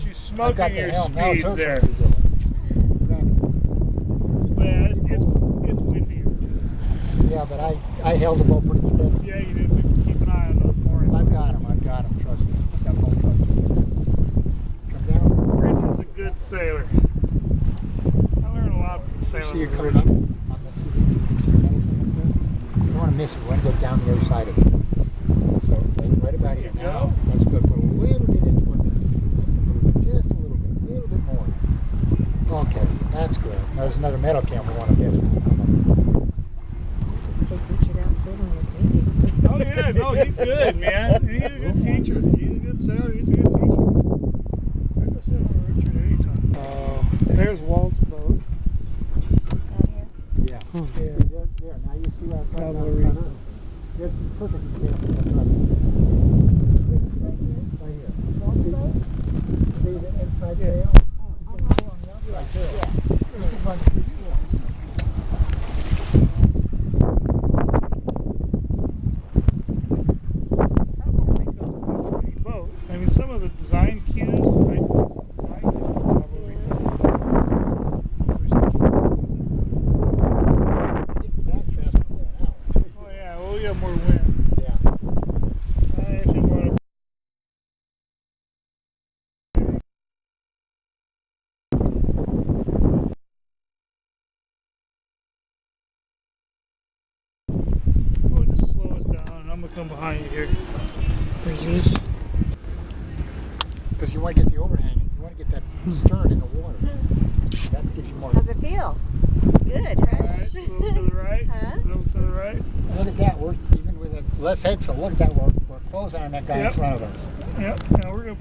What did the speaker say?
She's smoking got the your helm. Now it's speeds her there. turn to do it. Yeah, it's windier. Yeah, but I held the boat pretty steady. Yeah, you did. Keep an eye on those moorings. I've got him, trust me. I've got both of them. Come down. Richard's a good sailor. I learned a lot from sailing. See you with coming Richard. up. On the metal thing up there. You don't want to miss it. You want to go down the other side of it. So right about here. Now, that's good. Put a little bit into it. Just a little bit more. Okay, that's good. Now, there's another metal cam we want to miss. We'll come up. Take Richard out sailing with me. Oh yeah, no, he's good, man. He's a good teacher. He's a good sailor. He's a good teacher. I go sail with Richard anytime. There's Walt's boat. Out here. Yeah. There. Now you see where I'm Pablo talking Rico. about. There's perfect example. That's right. Right here. Right here. Walt's boat? See the inside Yeah. tail? Oh, Right there. You can run through here. Pablo Rico's a pretty boat. I mean, some of the design cues, I think some design cues from Pablo Rico. Back faster than going out. Oh yeah, well we got more wind. Yeah. I actually want to. Oh, just slow us down. I'm gonna come behind you here. Because you want to get the overhang. You want to get that stern in the water. That gives you more. How's it feel? Good, Alright, right? a little to the right. Huh? A little to the right. Look at that. We're even with a less head, so look at that. We're closing on that guy in Yep. front of us. Yep. Now we're gonna